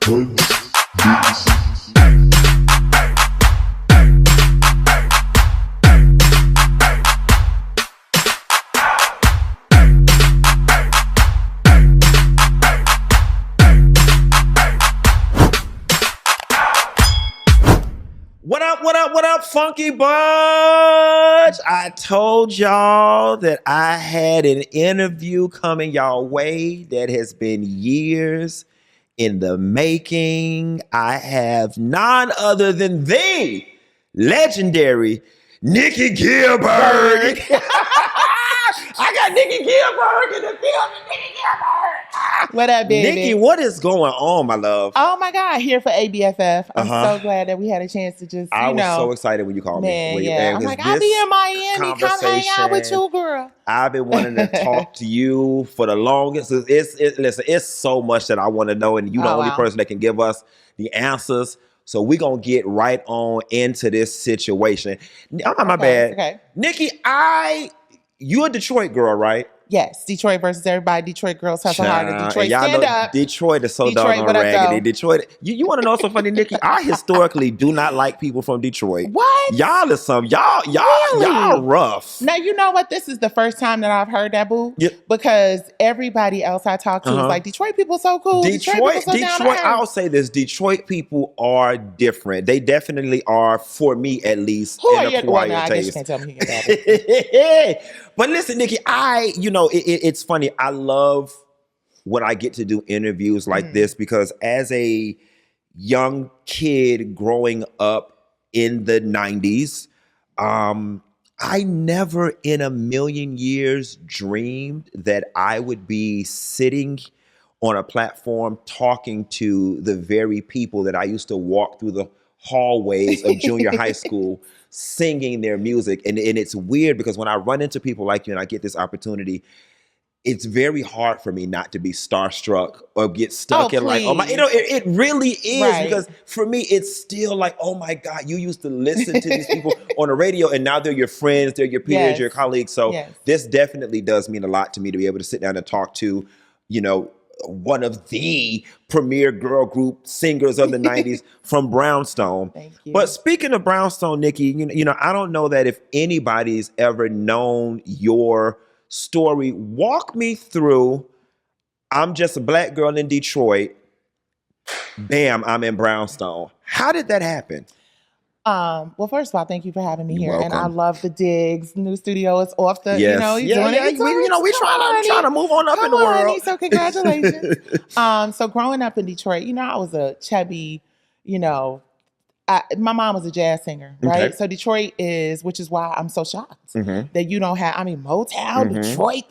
What up, Funky Buds? I told y'all that I had an interview coming y'all way that has been years in the making. I have none other than the legendary Nicci Gilbert. I got Nicci Gilbert in the building. Nicci Gilbert. What up, baby? Nicci, what is going on, my love? Oh my God, here for ABFF. I'm so glad that we had a chance to just, I was so excited when you called me. Yeah. I'm like, I'll be in Miami. Come hang out with you, girl. I've been wanting to talk to you for the longest. Listen, it's so much that I want to know, and you're the only person that can give us the answers. So we're going to get right on into this situation. My bad. Okay. Nicci, you're a Detroit girl, right? Yes, Detroit versus everybody. Detroit girls hustle harder. Detroit stand up. Detroit is so doggone raggedy. Detroit. You want to know something funny, Nicci? I historically do not like people from Detroit. What? Y'all is y'all rough. Now you know what? This is the first time that I've heard that, boo. Yep. Because everybody else I talk to is like, Detroit people so cool. Detroit. I'll say this: Detroit people are different. They definitely are, for me at least. Who are you? Well, no, I guess you can't tell me who you got. But listen, Nicci, it's funny. I love when I get to do interviews like this because as a young kid growing up in the 90s, I never in a million years dreamed that I would be sitting on a platform talking to the very people that I used to walk through the hallways of junior high school singing their music. And it's weird because when I run into people like you and I get this opportunity, it's very hard for me not to be starstruck or get stuck in like, it really is because for me, it's still like, oh my God, you used to listen to these people on the radio and now they're your friends, they're your peers, your colleagues. So this definitely does mean a lot to me to be able to sit down and talk to, one of the premier girl group singers of the 90s from Brownstone. Thank you. But speaking of Brownstone, Nicci, I don't know that if anybody's ever known your story. Walk me through. I'm just a black girl in Detroit. Bam, I'm in Brownstone. How did that happen? Well, first of all, thank you for having me here. Welcome. And I love the digs. New studio is off the, Yes. You're doing it. We trying to move on up in the world. Honey, so congratulations. So growing up in Detroit, I was a chubby, my mom was a jazz singer, right? Okay. So Detroit which is why I'm so shocked that you don't have, Motown, Detroit,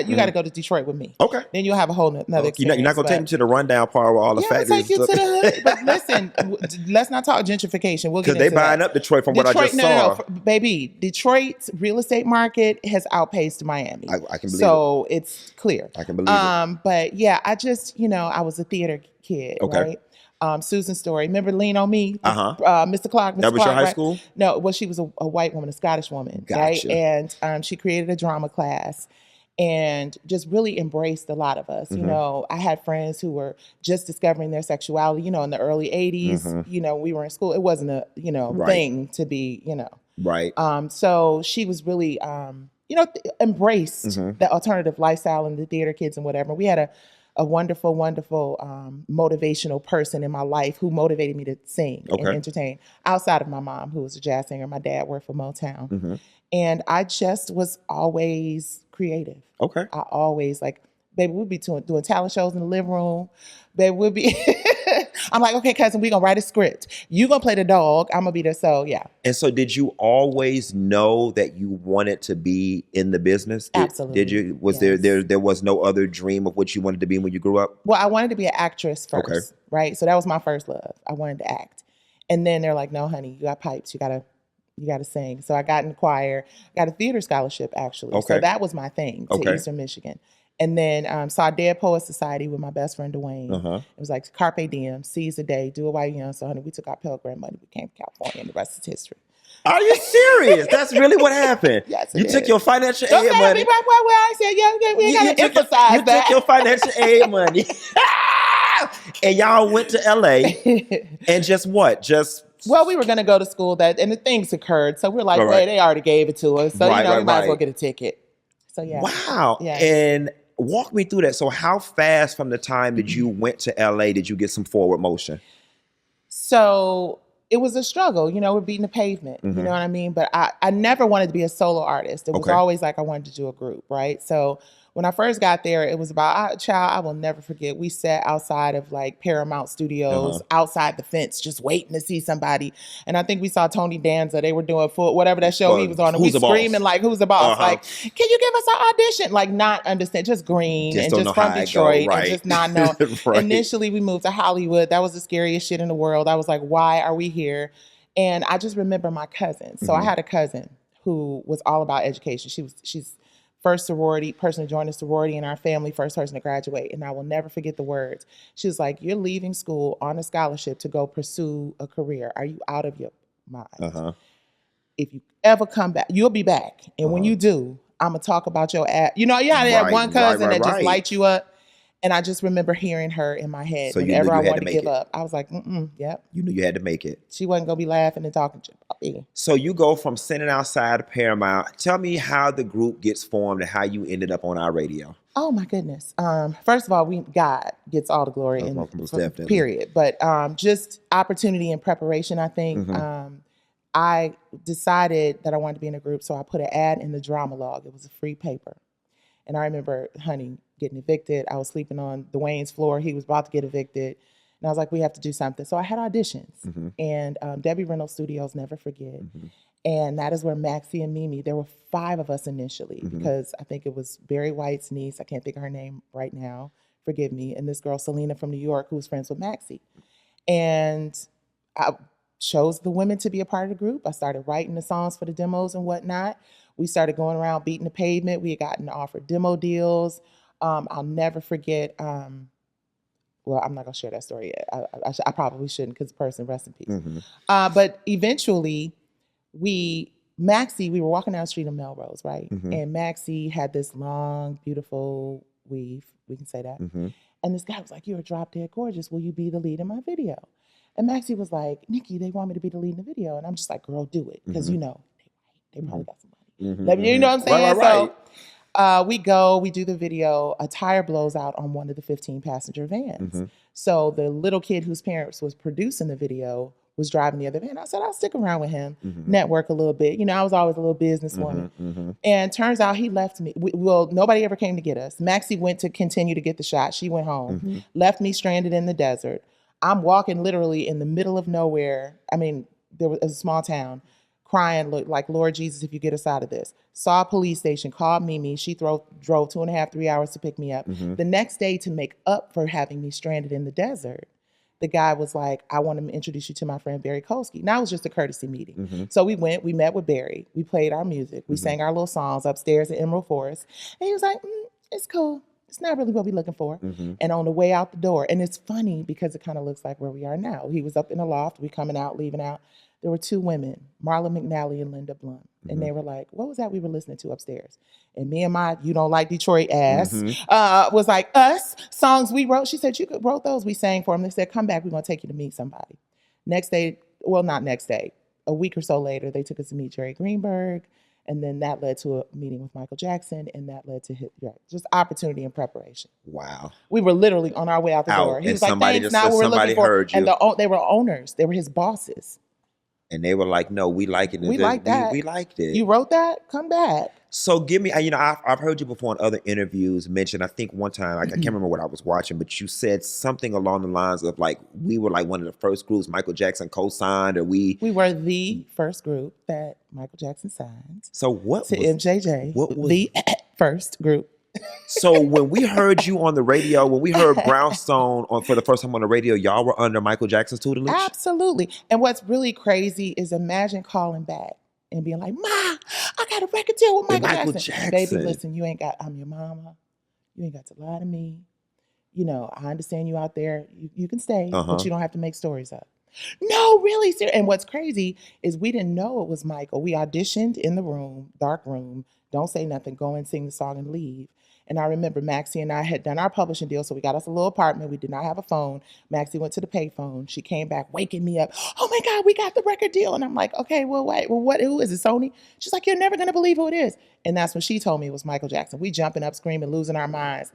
you got to go to Detroit with me. Okay. Then you'll have a whole nother experience. You're not going to take me to the rundown part where all the factories. Take you to the hood. But listen, let's not talk gentrification. We'll get into because they buying up Detroit from what I just saw. No, baby, Detroit's real estate market has outpaced Miami. I can believe it. So it's clear. I can believe it. But yeah, I just, I was a theater kid, right? Susan Story. Remember Lean on Me? Mr. Clark. That was your high school? No, well, she was a white woman, a Scottish woman, right? And she created a drama class and just really embraced a lot of us. I had friends who were just discovering their sexuality, in the early 80s. We were in school. It wasn't a, thing to be, Right. So she was really, embraced the alternative lifestyle and the theater kids and whatever. We had a wonderful, wonderful motivational person in my life who motivated me to sing and entertain outside of my mom, who was a jazz singer. My dad worked for Motown. And I just was always creative. Okay. I always baby, we'd be doing talent shows in the living room. Baby, we'd be, I'm like, okay, cousin, we're going to write a script. You going to play the dog. I'm going to be there. So, yeah. And so did you always know that you wanted to be in the business? Absolutely. Did you? Was there was no other dream of what you wanted to be when you grew up? Well, I wanted to be an actress first, right? So that was my first love. I wanted to act. And then they're like, no, honey, you got pipes. You got to sing. So I got in the choir, got a theater scholarship, actually. Okay. So that was my thing to Eastern Michigan. And then saw Dead Poets Society with my best friend, Dwayne. It was like Carpe Diem, seize the day, do it while you're young. So, honey, we took our Pell Grant money, we came to California, and the rest is history. Are you serious? That's really what happened? Yes, you took your financial aid money. I said, we ain't got to emphasize that. You took your financial aid money. And y'all went to LA and just what? Just well, we were going to go to school and the things occurred. So we're like, right. Wait, they already gave it to us. So, right, we might as well get a ticket. So, yeah. Wow. Yeah. And walk me through that. So how fast from the time that you went to LA did you get some forward motion? So it was a struggle, we're beating the pavement, you know what I mean? But I never wanted to be a solo artist. It was always like I wanted to do a group, right? So when I first got there, it was about, I will never forget. We sat outside of like Paramount Studios, outside the fence, just waiting to see somebody. And I think we saw Tony Danza. They were doing whatever that show he was on. And we screaming like, who's the boss? Like, can you give us an audition? Like not understand, just green and just from Detroit and just not know. Initially, we moved to Hollywood. That was the scariest shit in the world. I was like, why are we here? And I just remember my cousin. So I had a cousin who was all about education. She's first sorority person to join a sorority in our family, first person to graduate. And I will never forget the words. She was like, you're leaving school on a scholarship to go pursue a career. Are you out of your mind? If you ever come back, you'll be back. And when you do, I'm going to talk about your ass. You had one cousin that just light you up. And I just remember hearing her in my head. So whenever I wanted to give up, I was like, yep. You knew you had to make it. She wasn't going to be laughing and talking to me. So you go from sitting outside of Paramount. Tell me how the group gets formed and how you ended up on our radio. Oh, my goodness. First of all, God gets all the glory, period. But just opportunity and preparation, I think. I decided that I wanted to be in a group, so I put an ad in the drama log. It was a free paper. And I remember, honey, getting evicted. I was sleeping on Dwayne's floor. He was about to get evicted. And I was like, we have to do something. So I had auditions. And Debbie Reynolds Studios, never forget. And that is where Maxie and Mimi, there were 5 of us initially because I think it was Barry White's niece. I can't think of her name right now. Forgive me. And this girl, Selena from New York, who was friends with Maxie. And I chose the women to be a part of the group. I started writing the songs for the demos and whatnot. We started going around beating the pavement. We had gotten offered demo deals. I'll never forget. Well, I'm not gonna share that story yet. I probably shouldn't because the person, rest in peace. But eventually, Maxie, we were walking down the street in Melrose, right? And Maxie had this long, beautiful weave. We can say that. And this guy was like, "You're drop dead gorgeous. Will you be the lead in my video?" And Maxie was like, "Nicci, they want me to be the lead in the video," and I'm just like, "Girl, do it," because they probably got some money. You know what I'm saying? Right. So we do the video. A tire blows out on one of the 15 passenger vans. So the little kid whose parents was producing the video was driving the other van. I said, I'll stick around with him, network a little bit. I was always a little businesswoman. And turns out he left me. Nobody ever came to get us. Maxie went to continue to get the shot. She went home, left me stranded in the desert. I'm walking literally in the middle of nowhere. I mean, there was a small town, crying like, Lord Jesus, if you get us out of this. Saw a police station, called Mimi. She drove 2.5, 3 hours to pick me up. The next day, to make up for having me stranded in the desert, the guy was like, I want to introduce you to my friend Barry Kolsky. Now it was just a courtesy meeting. So we met with Barry. We played our music. We sang our little songs upstairs at Emerald Forest. And he was like, it's cool. It's not really what we're looking for. And on the way out the door, and it's funny because it kind of looks like where we are now. He was up in the loft. We coming out, leaving out. There were 2 women, Marla McNally and Linda Blunt. And they were like, what was that we were listening to upstairs? And me and my You Don't Like Detroit ass was like, us, songs we wrote. She said, you wrote those. We sang for them. They said, come back. We're going to take you to meet somebody. Next day, well, not next day, a week or so later, they took us to meet Jerry Greenberg. And then that led to a meeting with Michael Jackson. And that led to just opportunity and preparation. Wow. We were literally on our way out the door. He was like, thanks, not what we're looking for. And they were owners. They were his bosses. And they were like, no, we like it. We like that. We liked it. You wrote that? Come back. So give me, I've heard you before in other interviews mention, I think one time, I can't remember what I was watching, but you said something along the lines of like, we were like one of the first groups Michael Jackson co-signed, or we were the first group that Michael Jackson signed. So what to was, MJJ, what was the first group? So when we heard you on the radio, when we heard Brownstone for the first time on the radio, y'all were under Michael Jackson's tutelage? Absolutely. And what's really crazy is imagine calling back and being like, Ma, I got a record deal with Michael Jackson. Baby, listen, I'm your mama. You ain't got to lie to me. I understand you out there. You can stay, but you don't have to make stories up. No, really serious. And what's crazy is we didn't know it was Michael. We auditioned in the room, dark room, don't say nothing, go and sing the song and leave. And I remember Maxie and I had done our publishing deal, so we got us a little apartment. We did not have a phone. Maxie went to the payphone. She came back waking me up. Oh my God, we got the record deal. And I'm like, okay, well, wait, well, what? Who is it, Sony? She's like, you're never gonna believe who it is. And that's when she told me it was Michael Jackson. We jumping up, screaming, losing our minds.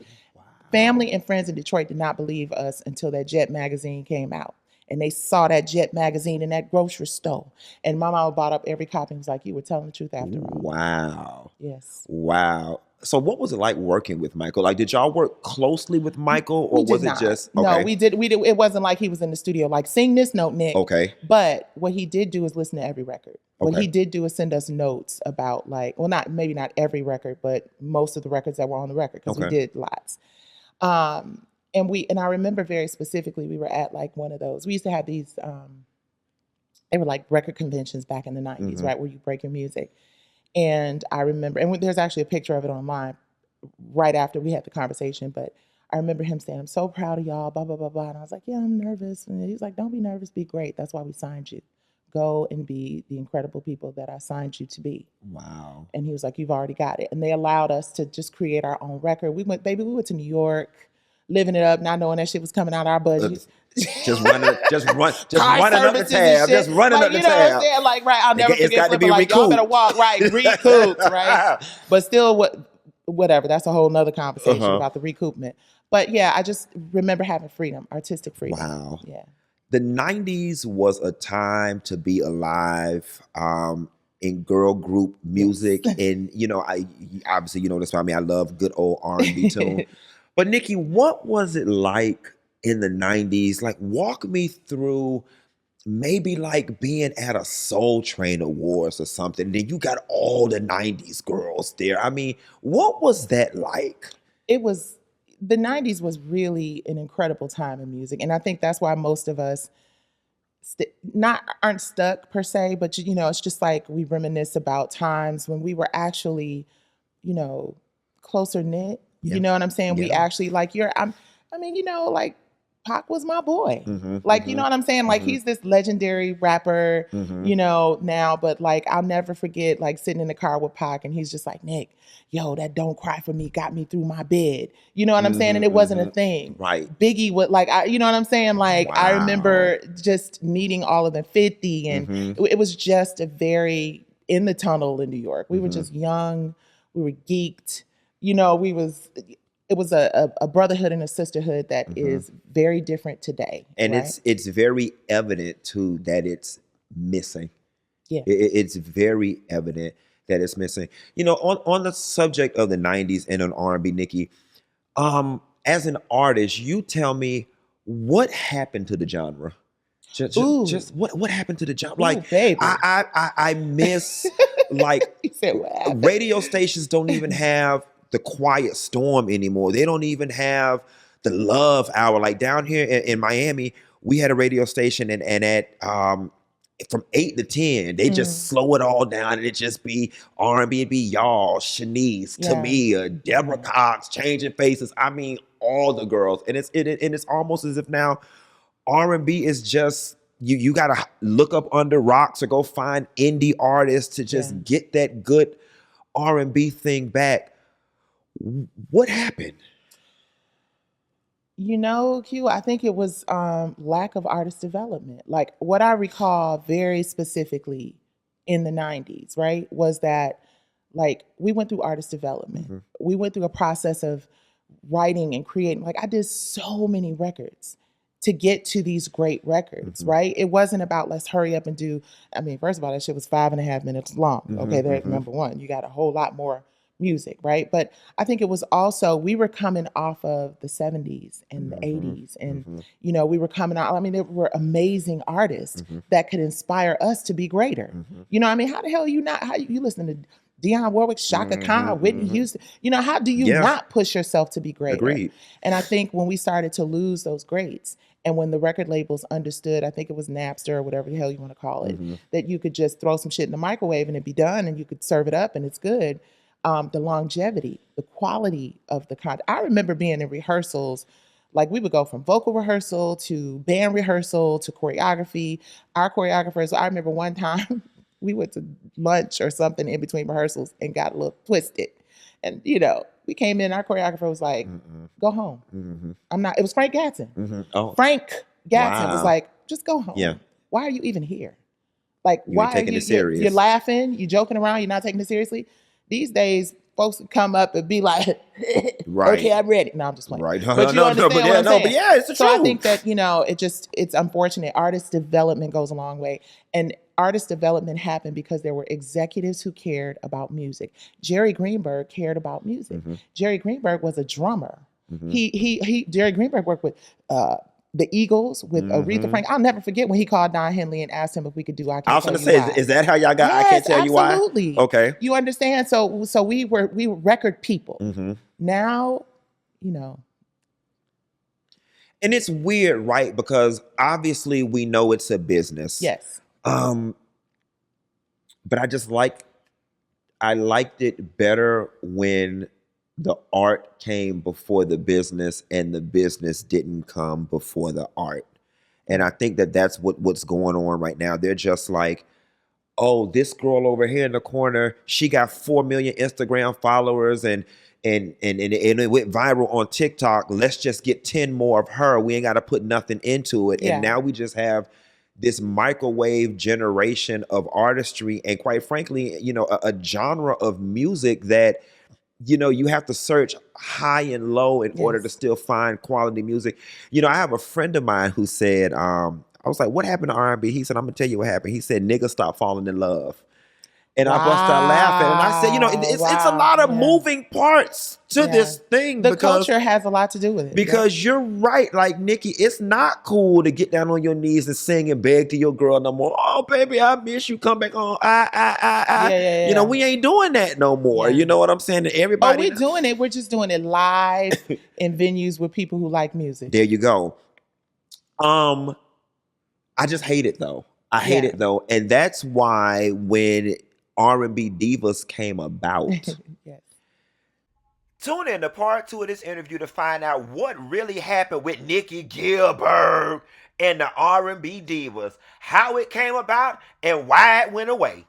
Family and friends in Detroit did not believe us until that Jet magazine came out. And they saw that Jet magazine in that grocery store. And my mama bought up every copy and was like, you were telling the truth after all. Wow. Yes. Wow. So what was it like working with Michael? Like, did y'all work closely with Michael, or was it just okay? No, we did. It wasn't like he was in the studio like, sing this note, Nick. Okay. But what he did do is listen to every record. What Okay. he did do is send us notes about, like, well, maybe not every record, but most of the records that were on the record, because we did lots. And I remember very specifically, we were at like one of those. We used to have these. They were like record conventions back in the 90s, right, where you break your music. And I remember, and there's actually a picture of it online right after we had the conversation, but I remember him saying, I'm so proud of y'all, blah, blah, blah, blah. And I was like, yeah, I'm nervous. And he's like, don't be nervous, be great. That's why we signed you. Go and be the incredible people that I signed you to be. Wow. And he was like, you've already got it. And they allowed us to just create our own record. We went to New York, living it up, not knowing that shit was coming out of our budget. Just running up the tab. Just running up the tab. You know what I'm saying? Like, right, I'll never forget. It's got to be like, recouped. y'all better walk, right, recouped, right? But still, whatever. That's a whole nother conversation about the recoupment. But yeah, I just remember having freedom, artistic freedom. Wow. Yeah. The 90s was a time to be alive in girl group music. Yes. And, I obviously, this about me. I love good old R&B tune. But Nicci, what was it like in the 90s? Like, walk me through maybe like being at a Soul Train Awards or something. Then you got all the 90s girls there. I mean, what was that like? The 90s was really an incredible time in music. And I think that's why most of us aren't stuck per se, but it's just like we reminisce about times when we were actually, closer knit. Yeah. You know what I'm saying? Yeah. We actually like like Pac was my boy. You know what I'm saying? Like he's this legendary rapper, now, but like I'll never forget like sitting in the car with Pac and he's just like, Nick, yo, that Don't Cry For Me got me through my bed. You know what I'm saying? And it wasn't a thing. Right. Biggie would you know what I'm saying? Like Wow. I remember just meeting all of them, 50, and it was just a very in the tunnel in New York. We were just young, we were geeked. It was a brotherhood and a sisterhood that is very different today. And right? it's very evident too that it's missing. Yeah. It's very evident that it's missing. On the subject of the 90s and on R&B, Nicci, as an artist, you tell me what happened to the genre. Just what happened to the genre? Like, baby. I miss like You said what happened? Radio stations don't even have the Quiet Storm anymore. They don't even have the Love Hour. Like down here in Miami, we had a radio station and at from 8 to 10, they just slow it all down and it just be R&B. It'd be y'all, Shanice, Tamia, Deborah Cox, Changing Faces. I mean, all the girls. And it's almost as if now R&B is just you gotta look up under rocks or go find indie artists to just get that good R&B thing back. What happened? Q, I think it was lack of artist development. Like what I recall very specifically in the 90s, right, was that like we went through artist development. We went through a process of writing and creating. Like I did so many records to get to these great records, right? It wasn't about let's hurry up and do. I mean, first of all, that shit was 5.5 minutes long. Okay, there's number one. You got a whole lot more music, right? But I think it was also, we were coming off of the 70s and the 80s. And, we were coming out, I mean, there were amazing artists that could inspire us to be greater. I mean, how the hell how you listen to Dionne Warwick, Shaka Khan, Whitney Houston? How do you not push yourself to be greater? Agreed. And I think when we started to lose those greats, and when the record labels understood, I think it was Napster or whatever the hell you want to call it, that you could just throw some shit in the microwave and it'd be done and you could serve it up and it's good. The longevity, the quality of the content. I remember being in rehearsals Like we would go from vocal rehearsal to band rehearsal to choreography. Our choreographers, I remember one time we went to lunch or something in between rehearsals and got a little twisted. And we came in, our choreographer was like, go home. I'm not, it was Frank Gatson. Oh, Frank Gatson was wow. like, just go home. Yeah. Why are you even here? Like, You why ain't taking are you it serious. you're laughing, you're joking around, you're not taking it seriously? These days, folks would come up and be like, Right. okay, I'm ready. No, I'm just playing. Right. But you understand what I'm saying? But yeah, it's the So truth. I think that, it's unfortunate. Artist development goes a long way. And artist development happened because there were executives who cared about music. Jerry Greenberg cared about music. Jerry Greenberg was a drummer. Jerry Greenberg worked with the Eagles with Aretha Franklin. I'll never forget when he called Don Henley and asked him if we could do I Can't Tell You Why. Is that how y'all got I Can't Tell You Why? Absolutely. Okay. You understand? So we were record people. Now, And it's weird, right? Because obviously we know it's a business. Yes. But I liked it better when the art came before the business and the business didn't come before the art. And I think that's what's going on right now. They're just like, oh, this girl over here in the corner, she got 4 million Instagram followers and it went viral on TikTok. Let's just get 10 more of her. We ain't got to put nothing into it. Yeah. And now we just have this microwave generation of artistry and, quite frankly, a genre of music that you have to search high and low in order to still find quality music. I have a friend of mine who said, I was like, what happened to R&B? He said, I'm gonna tell you what happened. He said, niggas stopped falling in love. And I busted out laughing. And I said, it's a lot of moving parts to this thing. The culture has a lot to do with it. Because you're right. Like, Nicci, it's not cool to get down on your knees and sing and beg to your girl no more. Oh, baby, I miss you. Come back on. Yeah. We ain't doing that no more. You know what I'm saying? Everybody. We're doing it. We're just doing it live in venues with people who like music. There you go. I just hate it, though. I hate it, though. And that's why when R&B Divas came about. Yes. Tune in to part 2 of this interview to find out what really happened with Nicci Gilbert and the R&B Divas, how it came about, and why it went away.